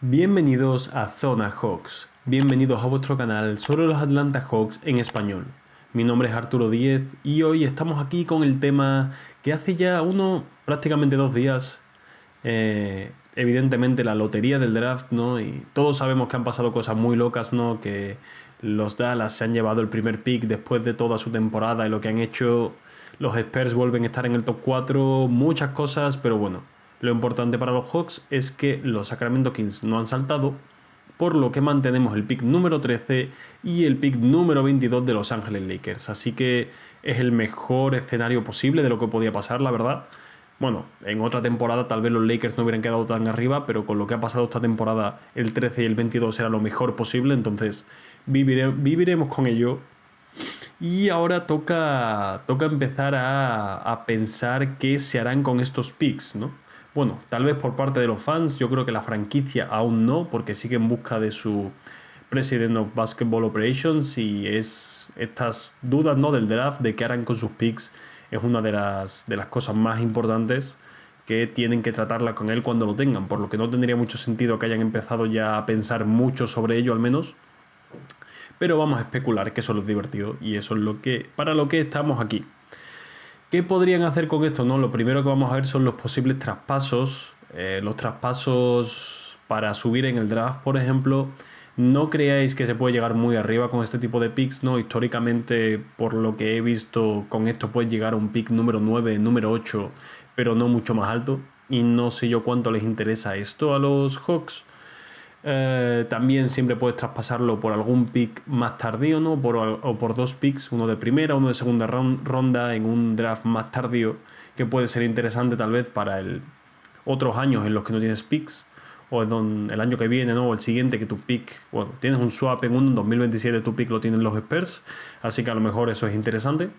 Bienvenidos a Zona Hawks, bienvenidos a vuestro canal sobre los Atlanta Hawks en español. Mi nombre es Arturo Díez y hoy estamos aquí con el tema que hace ya prácticamente 2 días, evidentemente la lotería del draft, ¿no? Y todos sabemos que han pasado cosas muy locas, ¿no? Que los Dallas se han llevado el primer pick después de toda su temporada y lo que han hecho, los Spurs vuelven a estar en el top 4, muchas cosas, pero bueno. Lo importante para los Hawks es que los Sacramento Kings no han saltado, por lo que mantenemos el pick número 13 y el pick número 22 de Los Ángeles Lakers. Así que es el mejor escenario posible de lo que podía pasar, la verdad. Bueno, en otra temporada tal vez los Lakers no hubieran quedado tan arriba, pero con lo que ha pasado esta temporada, el 13 y el 22 era lo mejor posible, entonces viviremos con ello. Y ahora toca empezar a pensar qué se harán con estos picks, ¿no? Bueno, tal vez por parte de los fans, yo creo que la franquicia aún no, porque sigue en busca de su President of Basketball Operations y es estas dudas, ¿no?, del draft, de qué harán con sus picks, es una de las cosas más importantes que tienen que tratarla con él cuando lo tengan, por lo que no tendría mucho sentido que hayan empezado ya a pensar mucho sobre ello al menos. Pero vamos a especular, que eso es lo divertido y eso es para lo que estamos aquí. ¿Qué podrían hacer con esto? No, lo primero que vamos a ver son los posibles traspasos. Los traspasos para subir en el draft, por ejemplo. No creáis que se puede llegar muy arriba con este tipo de picks, ¿no? Históricamente, por lo que he visto, con esto puedes llegar a un pick número 9, número 8, pero no mucho más alto. Y no sé yo cuánto les interesa esto a los Hawks. También siempre puedes traspasarlo por algún pick más tardío, ¿no? O por dos picks, uno de primera, uno de segunda ronda en un draft más tardío, que puede ser interesante tal vez para otros años en los que no tienes picks, o el año que viene, ¿no? O el siguiente, que tu pick, bueno, tienes un swap en 2027, tu pick lo tienen los Spurs, así que a lo mejor eso es interesante.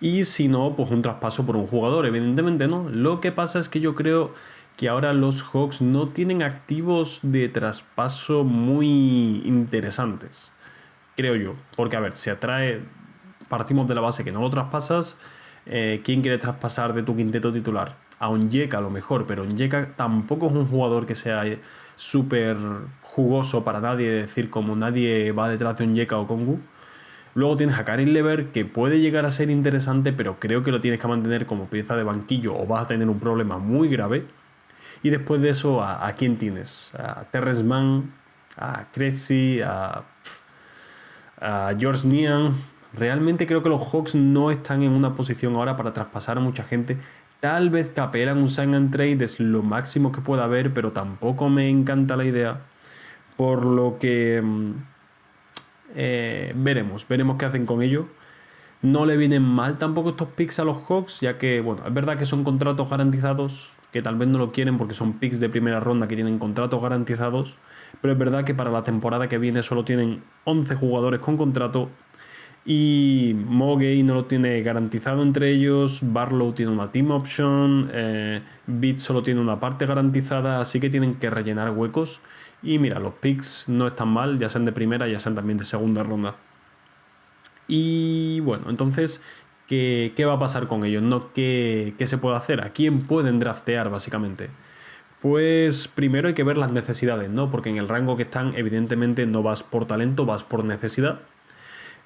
Y si no, pues un traspaso por un jugador, evidentemente, ¿no? Lo que pasa es que yo creo que ahora los Hawks no tienen activos de traspaso muy interesantes, creo yo. Porque, a ver, partimos de la base que no lo traspasas. ¿Quién quiere traspasar de tu quinteto titular? A Onyeka a lo mejor, pero Onyeka tampoco es un jugador que sea súper jugoso para nadie, es decir, como nadie va detrás de Onyeka o Kongu. Luego tienes a Caris LeVert, que puede llegar a ser interesante, pero creo que lo tienes que mantener como pieza de banquillo o vas a tener un problema muy grave. Y después de eso, ¿a quién tienes? A Terrence Mann, a Cressy, a George Niang. Realmente creo que los Hawks no están en una posición ahora para traspasar a mucha gente. Tal vez capelan un sign and trade, es lo máximo que pueda haber, pero tampoco me encanta la idea. Por lo que veremos qué hacen con ello. No le vienen mal tampoco estos picks a los Hawks, ya que, bueno, es verdad que son contratos garantizados, que tal vez no lo quieren porque son picks de primera ronda que tienen contratos garantizados, pero es verdad que para la temporada que viene solo tienen 11 jugadores con contrato y Mogay no lo tiene garantizado entre ellos, Barlow tiene una team option, Beat solo tiene una parte garantizada, así que tienen que rellenar huecos. Y mira, los picks no están mal, ya sean de primera, ya sean también de segunda ronda. Y bueno, entonces, ¿qué va a pasar con ellos? ¿No? ¿Qué se puede hacer? ¿A quién pueden draftear, básicamente? Pues primero hay que ver las necesidades, ¿no? Porque en el rango que están, evidentemente no vas por talento, vas por necesidad.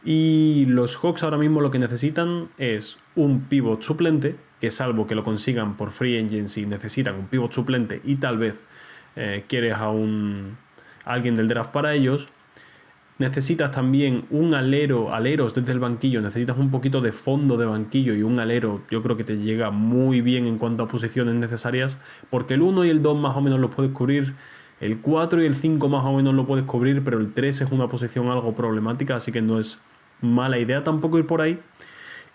Y los Hawks ahora mismo lo que necesitan es un pivot suplente, que salvo que lo consigan por free agency, necesitan un pivot suplente y tal vez quieres a alguien del draft para ellos. Necesitas también un aleros desde el banquillo, necesitas un poquito de fondo de banquillo y un alero yo creo que te llega muy bien en cuanto a posiciones necesarias, porque el 1 y el 2 más o menos los puedes cubrir, el 4 y el 5 más o menos lo puedes cubrir, pero el 3 es una posición algo problemática, así que no es mala idea tampoco ir por ahí.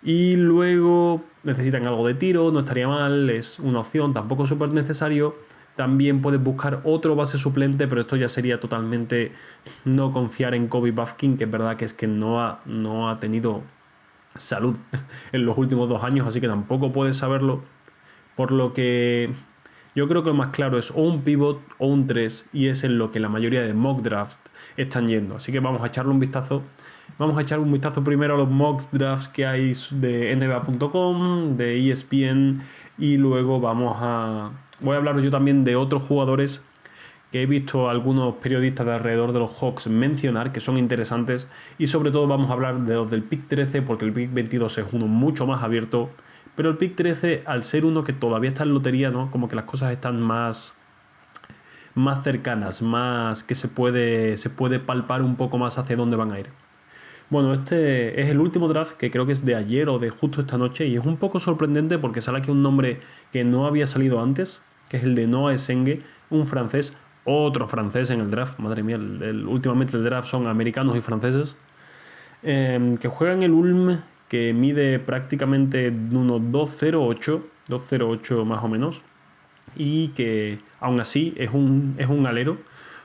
Y luego necesitan algo de tiro, no estaría mal, es una opción, tampoco súper necesario. También puedes buscar otro base suplente, pero esto ya sería totalmente no confiar en Kobe Buffkin, que es verdad que es que no ha tenido salud en los últimos 2 años, así que tampoco puedes saberlo. Por lo que yo creo que lo más claro es o un pivot o un 3, y es en lo que la mayoría de mock draft están yendo. Así que vamos a echarle un vistazo. Vamos a echar un vistazo primero a los mock drafts que hay de NBA.com, de ESPN, y luego voy a hablaros yo también de otros jugadores que he visto a algunos periodistas de alrededor de los Hawks mencionar, que son interesantes, y sobre todo vamos a hablar de los del pick 13, porque el pick 22 es uno mucho más abierto, pero el pick 13, al ser uno que todavía está en lotería, ¿no? Como que las cosas están más cercanas, más que se puede palpar un poco más hacia dónde van a ir. Bueno, este es el último draft, que creo que es de ayer o de justo esta noche, y es un poco sorprendente porque sale aquí un nombre que no había salido antes, que es el de Noah Essengue, un francés, otro francés en el draft. Madre mía, últimamente el draft son americanos y franceses, que juega en el Ulm, que mide prácticamente unos 2,08 más o menos, y que aún así es un alero.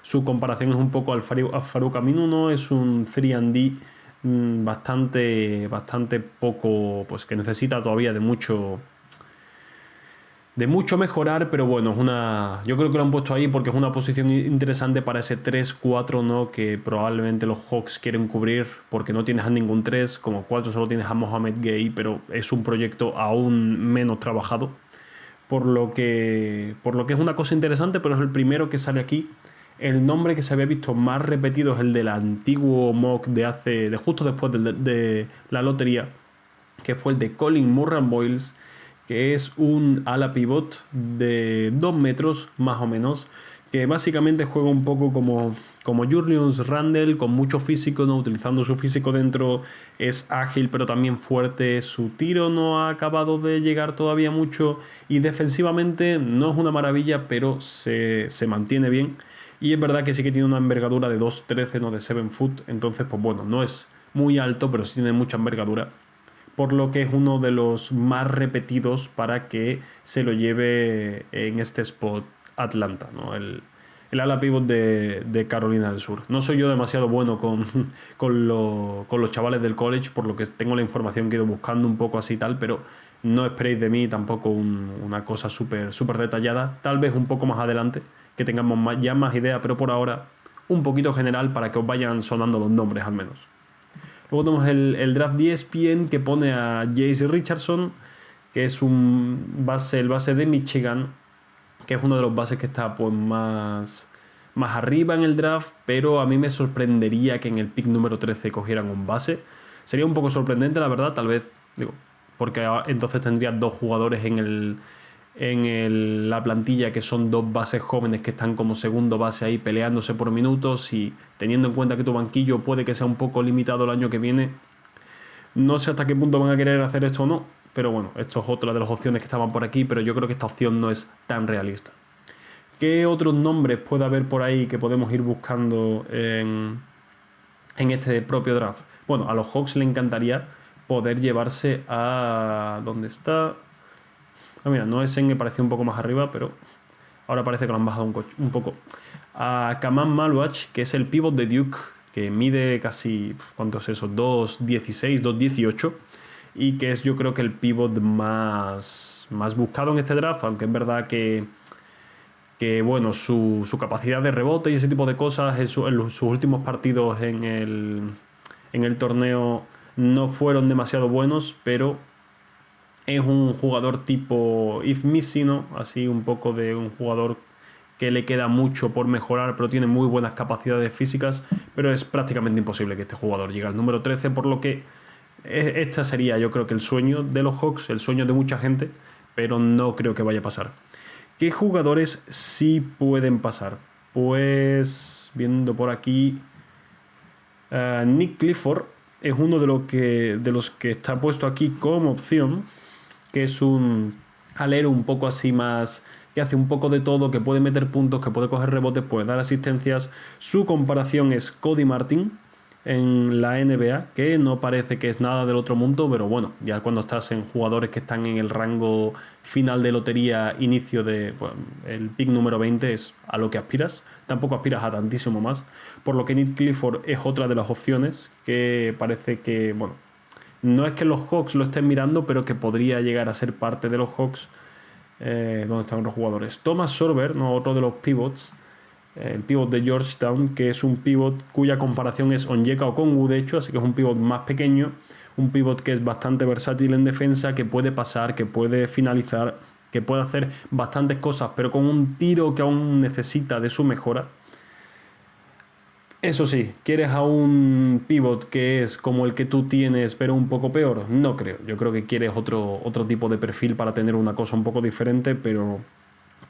Su comparación es un poco al Farouk Aminu, ¿no? Es un 3&D bastante poco, pues que necesita todavía de mucho mejorar, pero bueno, yo creo que lo han puesto ahí porque es una posición interesante para ese 3-4, ¿no? Que probablemente los Hawks quieren cubrir, porque no tienes a ningún 3, como 4 solo tienes a Mohamed Gay, pero es un proyecto aún menos trabajado, por lo que es una cosa interesante, pero es el primero que sale aquí. El nombre que se había visto más repetido es el del antiguo mock de justo después de la lotería, que fue el de Colin Murray Boyles, que es un ala pivot de 2 metros más o menos, que básicamente juega un poco como Julius Randle, con mucho físico, ¿no? Utilizando su físico dentro, es ágil pero también fuerte, su tiro no ha acabado de llegar todavía mucho, y defensivamente no es una maravilla, pero se mantiene bien. Y es verdad que sí que tiene una envergadura de 2,13, no de 7 foot. Entonces, pues bueno, no es muy alto, pero sí tiene mucha envergadura. Por lo que es uno de los más repetidos para que se lo lleve en este spot Atlanta, ¿no? El ala pivot de Carolina del Sur. No soy yo demasiado bueno con los chavales del college, por lo que tengo la información que he ido buscando un poco así y tal, pero no esperéis de mí tampoco una cosa súper detallada. Tal vez un poco más adelante, que tengamos más ideas, pero por ahora un poquito general para que os vayan sonando los nombres al menos. Luego tenemos el draft de ESPN, que pone a Jace Richardson, que es el base de Michigan, que es uno de los bases que está pues más arriba en el draft, pero a mí me sorprendería que en el pick número 13 cogieran un base. Sería un poco sorprendente, la verdad, tal vez, porque entonces tendrías dos jugadores en la plantilla que son dos bases jóvenes que están como segundo base ahí peleándose por minutos, y teniendo en cuenta que tu banquillo puede que sea un poco limitado el año que viene, no sé hasta qué punto van a querer hacer esto o no, pero bueno, esto es otra de las opciones que estaban por aquí, pero yo creo que esta opción no es tan realista. ¿Qué otros nombres puede haber por ahí que podemos ir buscando en este propio draft? Bueno, a los Hawks le encantaría poder llevarse a... ¿Dónde está? Mira, no es en que parecía un poco más arriba, pero ahora parece que lo han bajado un poco. A Kaman Maluach, que es el pivot de Duke, que mide casi, ¿cuánto es eso? 2,16, 2,18, y que es, yo creo, que el pivot más buscado en este draft, aunque es verdad que bueno, su capacidad de rebote y ese tipo de cosas en sus últimos partidos en el torneo no fueron demasiado buenos, pero es un jugador tipo If Missy, ¿no? Así un poco de un jugador que le queda mucho por mejorar, pero tiene muy buenas capacidades físicas, pero es prácticamente imposible que este jugador llegue al número 13, por lo que esta sería, yo creo, que el sueño de los Hawks, el sueño de mucha gente, pero no creo que vaya a pasar. ¿Qué jugadores sí pueden pasar? Pues viendo por aquí, Nick Clifford es uno de los que está puesto aquí como opción, que es un alero un poco así más, que hace un poco de todo, que puede meter puntos, que puede coger rebotes, puede dar asistencias. Su comparación es Cody Martin en la NBA, que no parece que es nada del otro mundo, pero bueno, ya cuando estás en jugadores que están en el rango final de lotería, inicio de el pick número 20, es a lo que aspiras. Tampoco aspiras a tantísimo más, por lo que Nick Clifford es otra de las opciones que parece que, bueno, no es que los Hawks lo estén mirando, pero que podría llegar a ser parte de los Hawks. ¿Dónde están los jugadores? Thomas Sorber, ¿no? Otro de los pivots, el pivot de Georgetown, que es un pivot cuya comparación es Onyeka Okongwu, de hecho, así que es un pivot más pequeño, un pivot que es bastante versátil en defensa, que puede pasar, que puede finalizar, que puede hacer bastantes cosas, pero con un tiro que aún necesita de su mejora. Eso sí, ¿quieres a un pivot que es como el que tú tienes, pero un poco peor? No creo. Yo creo que quieres otro tipo de perfil para tener una cosa un poco diferente, pero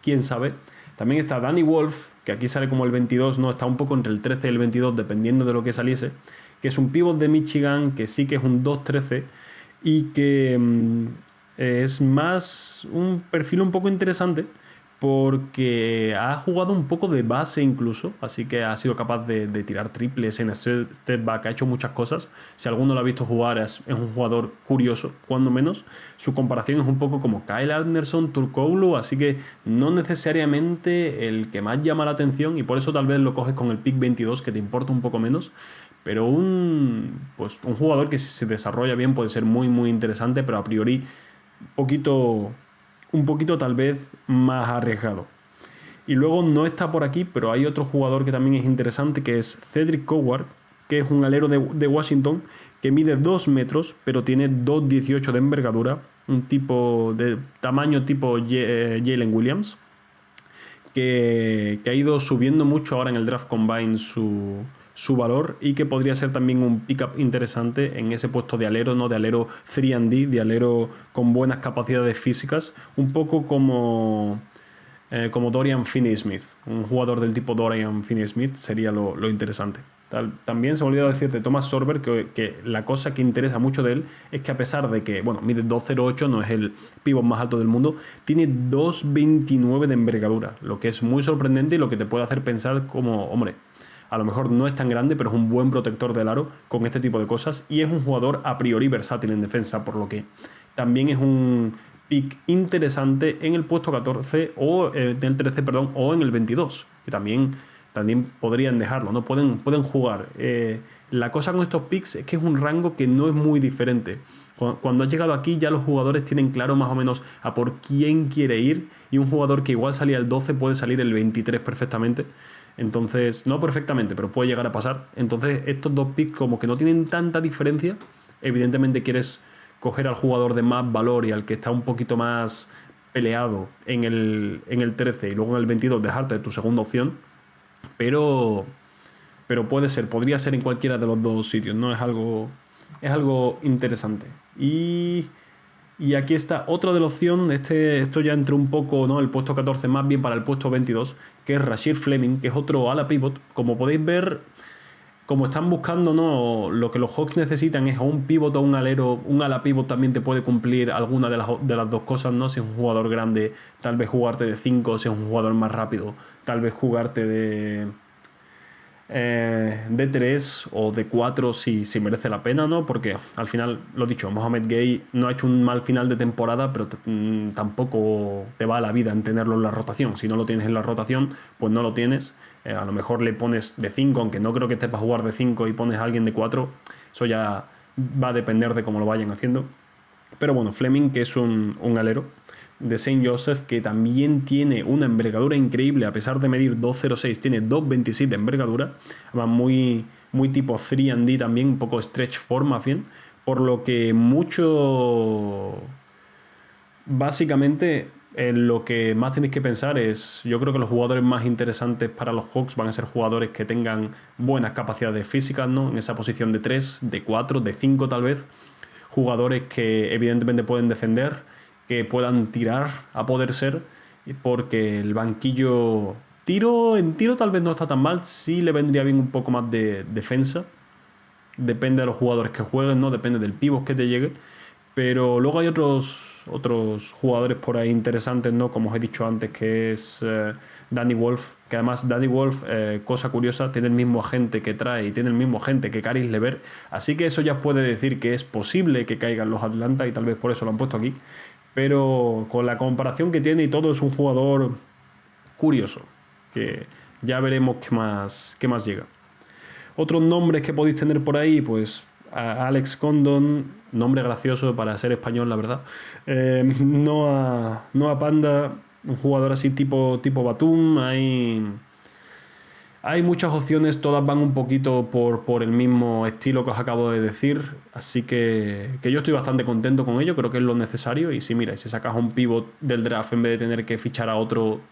quién sabe. También está Danny Wolf, que aquí sale como el 22, no, está un poco entre el 13 y el 22, dependiendo de lo que saliese, que es un pivot de Michigan, que sí que es un 2-13 y que es más un perfil un poco interesante porque ha jugado un poco de base incluso, así que ha sido capaz de tirar triples en step back, ha hecho muchas cosas. Si alguno lo ha visto jugar, es un jugador curioso, cuando menos. Su comparación es un poco como Kyle Anderson, Turkoglu, así que no necesariamente el que más llama la atención, y por eso tal vez lo coges con el pick 22, que te importa un poco menos, pero pues un jugador que si se desarrolla bien puede ser muy muy interesante, pero a priori un poquito tal vez más arriesgado. Y luego no está por aquí, pero hay otro jugador que también es interesante, que es Cedric Coward, que es un alero de Washington, que mide 2 metros, pero tiene 2,18 de envergadura, un tipo de tamaño tipo Jalen Williams, que ha ido subiendo mucho ahora en el Draft Combine su valor, y que podría ser también un pickup interesante en ese puesto de alero, no de alero 3&D, de alero con buenas capacidades físicas, un poco como Dorian Finney-Smith. Un jugador del tipo Dorian Finney-Smith sería lo interesante. También se me olvidó decirte Thomas Sorber que la cosa que interesa mucho de él es que, a pesar de que, bueno, mide 2,08, no es el pívot más alto del mundo, tiene 2,29 de envergadura, lo que es muy sorprendente y lo que te puede hacer pensar como, hombre, a lo mejor no es tan grande, pero es un buen protector del aro con este tipo de cosas, y es un jugador a priori versátil en defensa, por lo que también es un pick interesante en el puesto 14 o en el 13, perdón, o en el 22, que también podrían dejarlo, ¿no? Pueden jugar. La cosa con estos picks es que es un rango que no es muy diferente. Cuando has llegado aquí, ya los jugadores tienen claro más o menos a por quién quiere ir, y un jugador que igual salía el 12 puede salir el 23 perfectamente. Entonces, no perfectamente, pero puede llegar a pasar. Entonces, estos dos picks como que no tienen tanta diferencia. Evidentemente quieres coger al jugador de más valor y al que está un poquito más peleado en el 13, y luego en el 22 dejarte de tu segunda opción. Pero podría ser en cualquiera de los dos sitios, ¿no? Es algo interesante. Y aquí está otra de la opción. Esto ya entró un poco, ¿no? El puesto 14 más bien para el puesto 22, que es Rasheed Fleming, que es otro ala pivot. Como podéis ver, como están buscando, ¿no? Lo que los Hawks necesitan es a un pivot o un alero. Un ala pivot también te puede cumplir alguna de las dos cosas, ¿no? Si es un jugador grande, tal vez jugarte de 5. Si es un jugador más rápido, tal vez jugarte de 3 o de 4 si merece la pena, ¿no? Porque al final, lo dicho, Mohamed Gay no ha hecho un mal final de temporada, pero tampoco te va a la vida en tenerlo en la rotación. Si no lo tienes en la rotación, pues no lo tienes. A lo mejor le pones de 5, aunque no creo que esté para jugar de 5, y pones a alguien de 4. Eso ya va a depender de cómo lo vayan haciendo. Pero bueno, Fleming, que es un alero de St. Joseph, que también tiene una envergadura increíble, a pesar de medir 2,06, tiene 2,26 de envergadura, además muy tipo 3&D también, un poco stretch form más bien, por lo que básicamente lo que más tenéis que pensar es, yo creo que los jugadores más interesantes para los Hawks van a ser jugadores que tengan buenas capacidades físicas, ¿no? En esa posición de 3, de 4, de 5 tal vez, jugadores que evidentemente pueden defender, que puedan tirar a poder ser, porque el banquillo en tiro tal vez no está tan mal. Sí le vendría bien un poco más de defensa, depende de los jugadores que jueguen, ¿no? Depende del pivot que te llegue, pero luego hay otros jugadores por ahí interesantes, ¿no? Como os he dicho antes, que es Danny Wolf, que además Danny Wolf, cosa curiosa, tiene el mismo agente que trae y tiene el mismo agente que Caris LeVert, así que eso ya puede decir que es posible que caigan los Atlanta, y tal vez por eso lo han puesto aquí. Pero con la comparación que tiene y todo, es un jugador curioso, que ya veremos qué más llega. Otros nombres que podéis tener por ahí, pues Alex Condon, nombre gracioso para ser español, la verdad. Noah Panda, un jugador así tipo Batum. Hay muchas opciones, todas van un poquito por el mismo estilo que os acabo de decir, así que yo estoy bastante contento con ello, creo que es lo necesario. Y si mira, si sacas un pivot del draft en vez de tener que fichar a otro,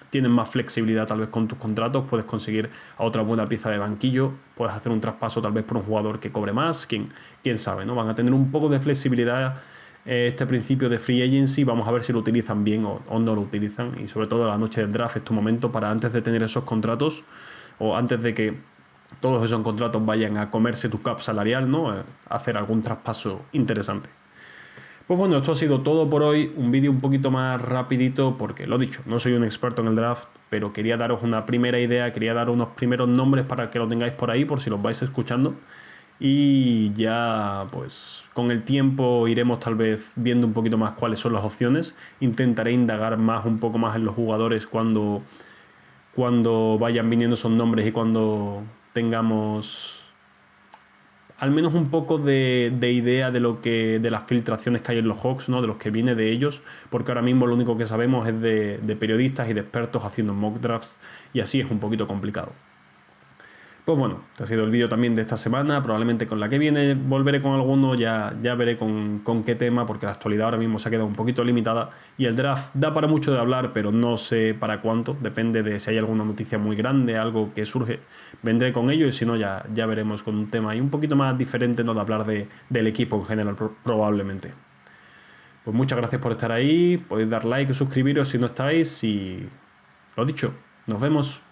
tienes más flexibilidad tal vez con tus contratos, puedes conseguir a otra buena pieza de banquillo, puedes hacer un traspaso tal vez por un jugador que cobre más, quién sabe, ¿no? Van a tener un poco de flexibilidad este principio de free agency, vamos a ver si lo utilizan bien o no lo utilizan. Y sobre todo la noche del draft es tu momento para, antes de tener esos contratos o antes de que todos esos contratos vayan a comerse tu cap salarial, ¿no? Hacer algún traspaso interesante. Pues bueno, esto ha sido todo por hoy, un vídeo un poquito más rapidito porque, lo dicho, no soy un experto en el draft, pero quería daros una primera idea, quería daros unos primeros nombres para que lo tengáis por ahí, por si los vais escuchando. Y ya, pues, con el tiempo iremos tal vez viendo un poquito más cuáles son las opciones. Intentaré indagar más, un poco más en los jugadores cuando vayan viniendo esos nombres y cuando tengamos al menos un poco de idea de las filtraciones que hay en los Hawks, ¿no? De los que viene de ellos, porque ahora mismo lo único que sabemos es de periodistas y de expertos haciendo mock drafts, y así es un poquito complicado. Pues bueno, este ha sido el vídeo también de esta semana, probablemente con la que viene volveré con alguno, ya veré con qué tema, porque la actualidad ahora mismo se ha quedado un poquito limitada y el draft da para mucho de hablar, pero no sé para cuánto, depende de si hay alguna noticia muy grande, algo que surge, vendré con ello, y si no ya veremos con un tema y un poquito más diferente, no de hablar del equipo en general probablemente. Pues muchas gracias por estar ahí, podéis dar like, suscribiros si no estáis y lo dicho, nos vemos.